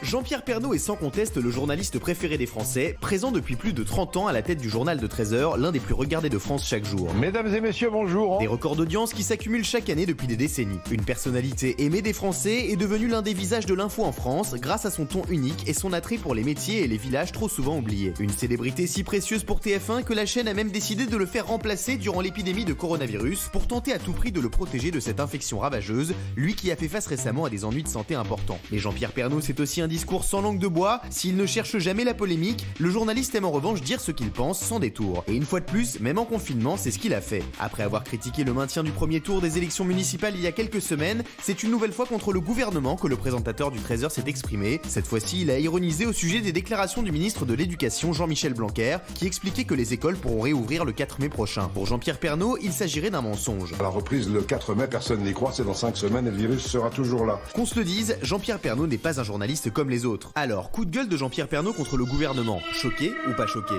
Jean-Pierre Pernaut est sans conteste le journaliste préféré des Français, présent depuis plus de 30 ans à la tête du journal de 13h, l'un des plus regardés de France chaque jour. Mesdames et messieurs, bonjour. Des records d'audience qui s'accumulent chaque année depuis des décennies. Une personnalité aimée des Français est devenue l'un des visages de l'info en France grâce à son ton unique et son attrait pour les métiers et les villages trop souvent oubliés. Une célébrité si précieuse pour TF1 que la chaîne a même décidé de le faire remplacer durant l'épidémie de coronavirus pour tenter à tout prix de le protéger de cette infection ravageuse, lui qui a fait face récemment à des ennuis de santé importants. Mais Jean-Pierre Pernaut, c'est aussi un discours sans langue de bois. S'il ne cherche jamais la polémique, le journaliste aime en revanche dire ce qu'il pense sans détour. Et une fois de plus, même en confinement, c'est ce qu'il a fait. Après avoir critiqué le maintien du premier tour des élections municipales il y a quelques semaines, c'est une nouvelle fois contre le gouvernement que le présentateur du 13h s'est exprimé. Cette fois-ci, il a ironisé au sujet des déclarations du ministre de l'Éducation, Jean-Michel Blanquer, qui expliquait que les écoles pourront réouvrir le 4 mai prochain. Pour Jean-Pierre Pernaut, il s'agirait d'un mensonge. La reprise le 4 mai, personne n'y croit, c'est dans 5 semaines et le virus sera toujours là. Qu'on se le dise, Jean-Pierre Pernaut n'est pas un journaliste comme les autres. Alors, coup de gueule de Jean-Pierre Pernaut contre le gouvernement. Choqué ou pas choqué?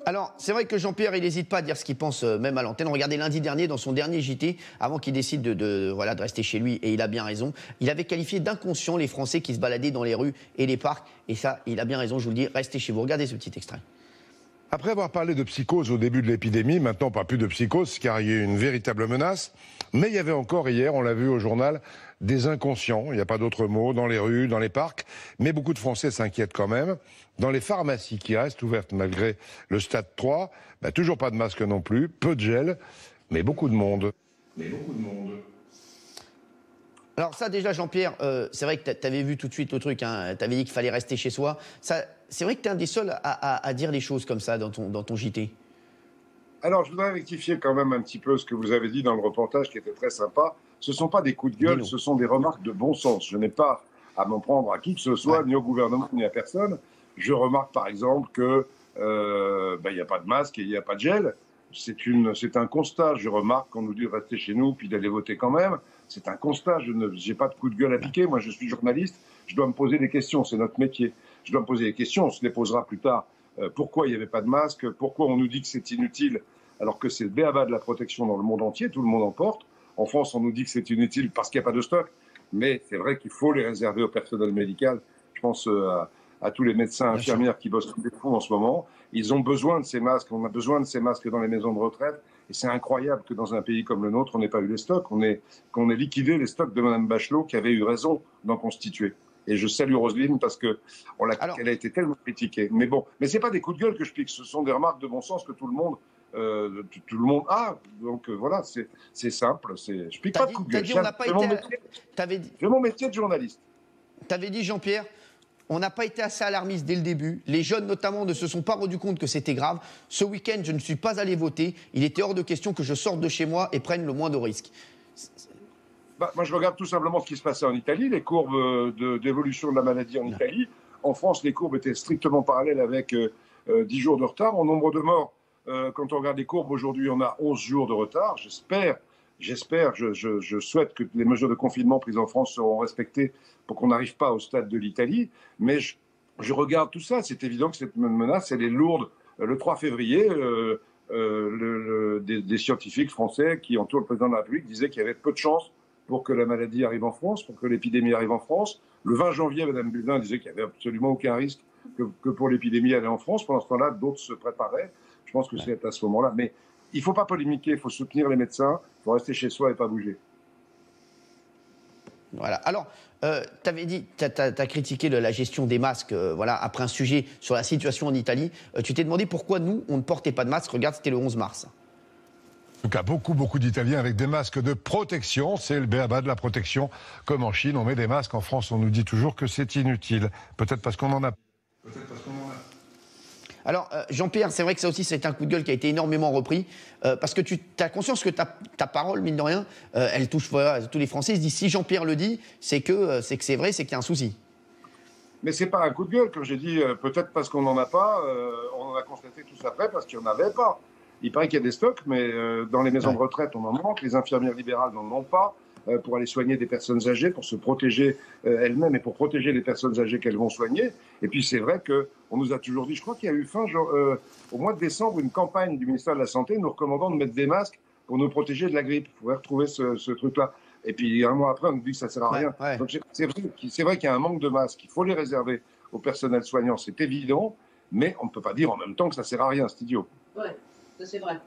Alors, c'est vrai que Jean-Pierre, il n'hésite pas à dire ce qu'il pense, même à l'antenne. Regardez lundi dernier, dans son dernier JT, avant qu'il décide de rester chez lui, et il a bien raison, il avait qualifié d'inconscients les Français qui se baladaient dans les rues et les parcs. Et ça, il a bien raison, je vous le dis, restez chez vous. Regardez ce petit extrait. Après avoir parlé de psychose au début de l'épidémie, maintenant on parle plus de psychose car il y a une véritable menace. Mais il y avait encore hier, on l'a vu au journal, des inconscients, il n'y a pas d'autre mot, dans les rues, dans les parcs. Mais beaucoup de Français s'inquiètent quand même. Dans les pharmacies qui restent ouvertes malgré le stade 3, toujours pas de masque non plus, peu de gel, mais beaucoup de monde. Alors ça déjà Jean-Pierre, c'est vrai que tu avais vu tout de suite le truc, hein, tu avais dit qu'il fallait rester chez soi. C'est vrai que tu es un des seuls à dire des choses comme ça dans ton JT. Alors, je voudrais rectifier quand même un petit peu ce que vous avez dit dans le reportage qui était très sympa. Ce ne sont pas des coups de gueule, ce sont des remarques de bon sens. Je n'ai pas à m'en prendre à qui que ce soit, ni au gouvernement, ni à personne. Je remarque par exemple que il n'y a pas de masque et il n'y a pas de gel. C'est un constat. Je remarque qu'on nous dit de rester chez nous puis d'aller voter quand même. C'est un constat. Je n'ai pas de coup de gueule à piquer. Moi, je suis journaliste. Je dois me poser des questions. C'est notre métier. Je dois me poser des questions. On se les posera plus tard. Pourquoi il n'y avait pas de masque? Pourquoi on nous dit que c'est inutile alors que c'est le b.a.-ba de la protection dans le monde entier? Tout le monde en porte. En France, on nous dit que c'est inutile parce qu'il n'y a pas de stock. Mais c'est vrai qu'il faut les réserver au personnel médical. Je pense à tous les médecins, infirmières qui bossent comme des fous en ce moment. Ils ont besoin de ces masques. On a besoin de ces masques dans les maisons de retraite. Et c'est incroyable que dans un pays comme le nôtre, on n'ait pas eu les stocks. Qu'on ait liquidé les stocks de Mme Bachelot qui avait eu raison d'en constituer. Et je salue Roselyne parce qu'elle a été tellement critiquée. Mais bon, mais c'est pas des coups de gueule que je pique. Ce sont des remarques de bon sens que tout le monde a. Donc voilà, c'est simple. Je pique pas de coups de gueule. C'est mon métier de journaliste. Tu avais dit, Jean-Pierre, on n'a pas été assez alarmiste dès le début. Les jeunes, notamment, ne se sont pas rendus compte que c'était grave. Ce week-end, je ne suis pas allé voter. Il était hors de question que je sorte de chez moi et prenne le moins de risques. Moi, je regarde tout simplement ce qui se passait en Italie, les courbes d'évolution de la maladie en Italie. En France, les courbes étaient strictement parallèles avec 10 jours de retard. En nombre de morts, quand on regarde les courbes, aujourd'hui, on a 11 jours de retard. Je souhaite que les mesures de confinement prises en France seront respectées pour qu'on n'arrive pas au stade de l'Italie. Mais je regarde tout ça. C'est évident que cette menace, elle est lourde. Le 3 février, des scientifiques français qui entourent le président de la République disaient qu'il y avait peu de chances pour que la maladie arrive en France, pour que l'épidémie arrive en France. Le 20 janvier, Mme Buzyn disait qu'il n'y avait absolument aucun risque que pour l'épidémie aller en France. Pendant ce temps-là, d'autres se préparaient. Je pense que c'est à ce moment-là. Mais il ne faut pas polémiquer, il faut soutenir les médecins, il faut rester chez soi et pas bouger. Voilà. Alors, tu avais dit, tu as critiqué la gestion des masques, après un sujet sur la situation en Italie. Tu t'es demandé pourquoi nous, on ne portait pas de masque. Regarde, c'était le 11 mars. En tout cas, beaucoup d'Italiens avec des masques de protection. C'est le b.a.-ba de la protection. Comme en Chine, on met des masques. En France, on nous dit toujours que c'est inutile. Peut-être parce qu'on en a. Alors, Jean-Pierre, c'est vrai que ça aussi, c'est un coup de gueule qui a été énormément repris. Parce que tu as conscience que ta parole, mine de rien, elle touche tous les Français. Ils se disent, si Jean-Pierre le dit, c'est que c'est vrai, c'est qu'il y a un souci. Mais c'est pas un coup de gueule, comme j'ai dit, peut-être parce qu'on n'en a pas. On en a constaté tous après parce qu'il n'y en avait pas. Il paraît qu'il y a des stocks, mais dans les maisons de retraite, on en manque. Les infirmières libérales n'en ont pas pour aller soigner des personnes âgées, pour se protéger elles-mêmes et pour protéger les personnes âgées qu'elles vont soigner. Et puis c'est vrai qu'on nous a toujours dit, je crois qu'il y a eu au mois de décembre, une campagne du ministère de la Santé nous recommandant de mettre des masques pour nous protéger de la grippe. Il faudrait retrouver ce truc-là. Et puis un mois après, on nous dit que ça ne sert à rien. Ouais. Donc c'est vrai qu'il y a un manque de masques. Il faut les réserver au personnel soignant, c'est évident. Mais on ne peut pas dire en même temps que ça ne sert à rien, c'est idiot. Oui, ça c'est vrai.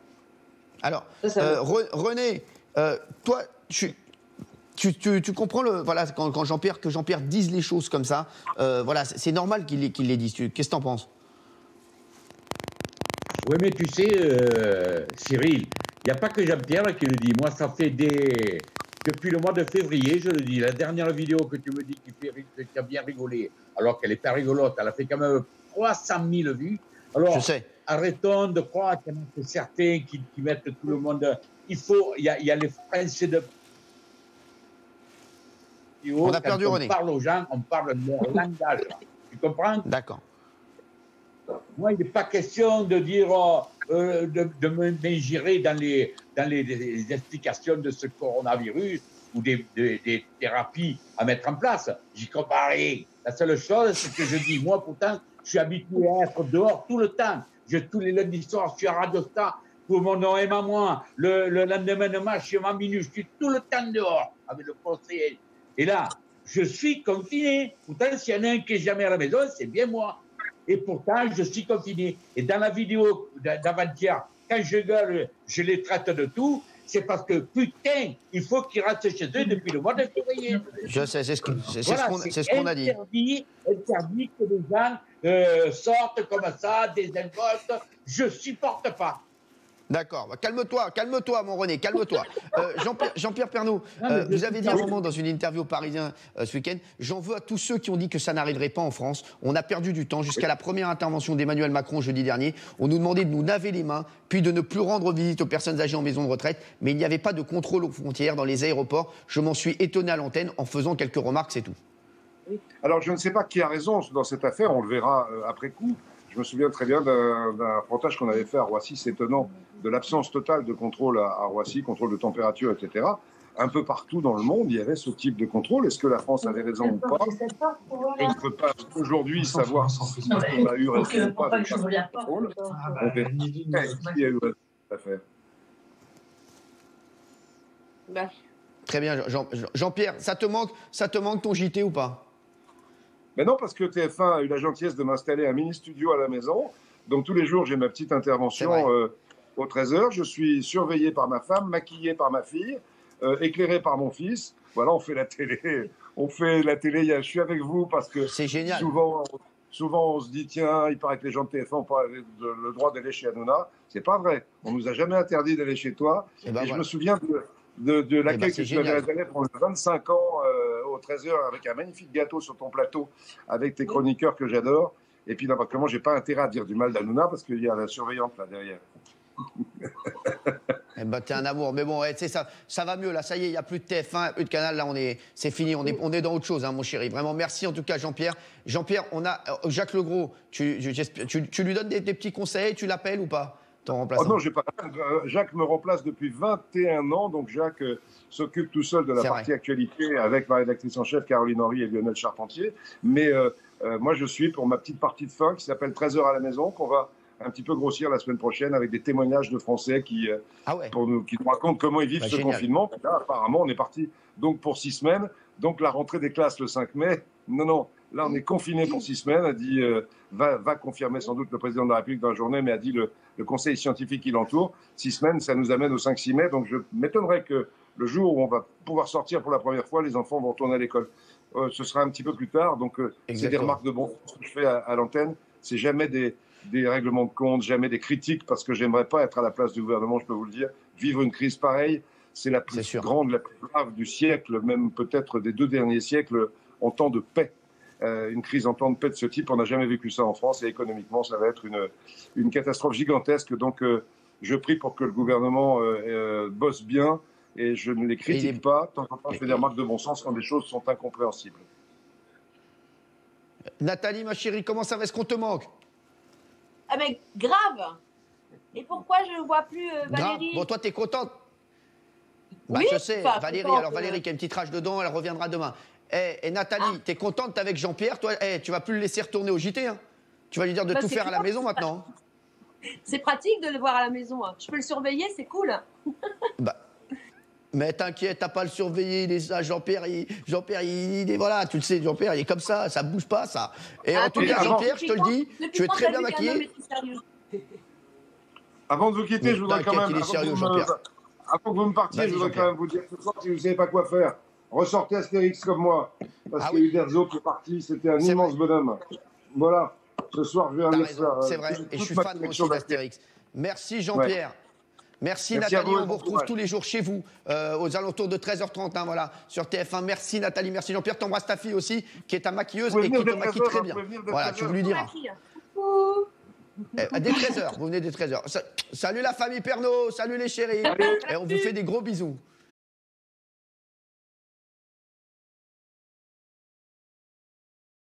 Alors, Ça René, toi, tu comprends voilà, quand Jean-Pierre dise les choses comme ça, voilà, c'est normal qu'il les dise. Qu'est-ce que tu en penses? Oui, mais tu sais, Cyril, il n'y a pas que Jean-Pierre qui le dit. Moi, ça fait depuis le mois de février, je le dis. La dernière vidéo que tu me dis qui a bien rigolé, alors qu'elle n'est pas rigolote, elle a fait quand même 300 000 vues. Alors, je sais. Arrêtons de croire qu'il y en a certains qui mettent tout le monde. Il y a les Français de. On a perdu René. On parle aux gens, on parle de leur langage. Tu comprends? D'accord. Moi, il n'est pas question de dire, de m'ingérer dans les explications de ce coronavirus ou des thérapies à mettre en place. J'y comprends rien. La seule chose, c'est que je dis, moi, pourtant, je suis habitué à être dehors tout le temps. Tous les lundis soirs, je suis à Radio Star pour mon OM à moi. Le lendemain de match, je suis à minute, je suis tout le temps dehors avec le conseiller. Et là, je suis confiné. Pourtant, s'il y en a un qui n'est jamais à la maison, c'est bien moi. Et pourtant, je suis confiné. Et dans la vidéo d'avant-hier, quand je gueule, je les traite de tout, c'est parce que, putain, il faut qu'ils restent chez eux depuis le mois de février. Je sais, c'est ce qu'on a dit. Interdit que les gens sortent comme ça, des involtes. Je ne supporte pas. D'accord. Bah, calme-toi, mon René, calme-toi. Jean-Pierre Pernaut, vous avez dit à un moment dans une interview au Parisien ce week-end, j'en veux à tous ceux qui ont dit que ça n'arriverait pas en France. On a perdu du temps jusqu'à la première intervention d'Emmanuel Macron jeudi dernier. On nous demandait de nous laver les mains, puis de ne plus rendre visite aux personnes âgées en maison de retraite. Mais il n'y avait pas de contrôle aux frontières dans les aéroports. Je m'en suis étonné à l'antenne en faisant quelques remarques, c'est tout. Alors, je ne sais pas qui a raison dans cette affaire, on le verra après coup. Je me souviens très bien d'un reportage qu'on avait fait à Roissy, s'étonnant de l'absence totale de contrôle à Roissy, contrôle de température, etc. Un peu partout dans le monde, il y avait ce type de contrôle. Est-ce que la France avait raison ou pas? Je ne peux pas aujourd'hui savoir si on a eu raison ou pas de contrôle. Qui a eu raison de l'affaire? Très bien, Jean-Pierre, ça te manque ton JT ou pas? Mais non, parce que TF1 a eu la gentillesse de m'installer un mini-studio à la maison. Donc tous les jours, j'ai ma petite intervention aux 13h. Je suis surveillé par ma femme, maquillé par ma fille, éclairé par mon fils. Voilà, on fait la télé. Je suis avec vous parce que c'est génial. Souvent, on se dit, tiens, il paraît que les gens de TF1 ont pas le droit d'aller chez Hanouna. C'est pas vrai. On nous a jamais interdit d'aller chez toi. Et je me souviens de l'accueil que tu m'avais réservé pour 25 ans aux 13h avec un magnifique gâteau sur ton plateau avec tes chroniqueurs que j'adore. Et puis, comment j'ai pas intérêt à dire du mal d'Hanouna parce qu'il y a la surveillante là derrière. T'es un amour. Mais bon, ça va mieux là. Ça y est, il n'y a plus de TF1, plus de Canal. Là, c'est fini. On est dans autre chose, hein, mon chéri. Vraiment, merci en tout cas, Jean-Pierre. Jean-Pierre, on a Jacques Legros. Tu lui donnes des petits conseils. Tu l'appelles ou pas? Oh non, Jacques me remplace depuis 21 ans, donc Jacques s'occupe tout seul de la partie actualité avec ma rédactrice en chef Caroline Henry et Lionel Charpentier. Mais moi, je suis pour ma petite partie de fin qui s'appelle 13h à la maison, qu'on va un petit peu grossir la semaine prochaine avec des témoignages de Français qui nous racontent comment ils vivent ce confinement. Là, apparemment, on est parti donc pour 6 semaines. Donc la rentrée des classes le 5 mai. Non. Là, on est confiné pour 6 semaines, a dit, va confirmer sans doute le président de la République dans la journée, mais a dit le conseil scientifique qui l'entoure. 6 semaines, ça nous amène au 5-6 mai. Donc, je m'étonnerais que le jour où on va pouvoir sortir pour la première fois, les enfants vont retourner à l'école. Ce sera un petit peu plus tard. Donc, c'est des remarques de bon sens que je fais à l'antenne. C'est jamais des règlements de compte, jamais des critiques, parce que j'aimerais pas être à la place du gouvernement, je peux vous le dire. Vivre une crise pareille, c'est la plus grande, la plus grave du siècle, même peut-être des 2 derniers siècles en temps de paix. Une crise en temps de paix de ce type, on n'a jamais vécu ça en France et économiquement, ça va être une catastrophe gigantesque. Donc, je prie pour que le gouvernement bosse bien et je ne les critique pas. Tant qu'en temps, je fais des remarques de bon sens quand des choses sont incompréhensibles. Nathalie, ma chérie, comment ça va? Est-ce qu'on te manque? Ah, mais grave! Et pourquoi je ne vois plus Valérie? Bon, toi, t'es contente? Oui, je sais, Valérie. Alors, Valérie qui a une petite rage dedans, elle reviendra demain. Et Nathalie, t'es contente avec Jean-Pierre? Toi, tu vas plus le laisser retourner au JT, hein? Tu vas lui dire de tout faire à la maison maintenant. C'est pratique de le voir à la maison. Je peux le surveiller, c'est cool. Mais t'inquiète, t'as pas à le surveiller, Jean-Pierre, voilà, tu le sais, Jean-Pierre, il est comme ça bouge pas, ça. Et en tout cas, Jean-Pierre, je te le dis, tu es très bien maquillé. Avant de vous quitter, je voudrais quand même... Il est sérieux, Jean-Pierre. Avant que vous me partiez, je voudrais quand même vous dire ce soir, si vous ne savez pas quoi faire, ressortez Astérix comme moi. Parce qu'il y a eu Derzo qui est parti, c'était un immense bonhomme. Voilà, ce soir, je vais aller faire... C'est vrai, et je suis fan moi aussi d'Astérix. Merci Jean-Pierre. Merci Nathalie, on vous retrouve tous les jours chez vous, aux alentours de 13h30, hein, voilà, sur TF1. Merci Nathalie, merci Jean-Pierre. T'embrasses ta fille aussi, qui est ta maquilleuse et qui te maquille très bien. Voilà, tu veux lui dire. Dès 13h, vous venez dès 13h. Salut la famille Pernot, salut les chéris. Et on vous fait des gros bisous.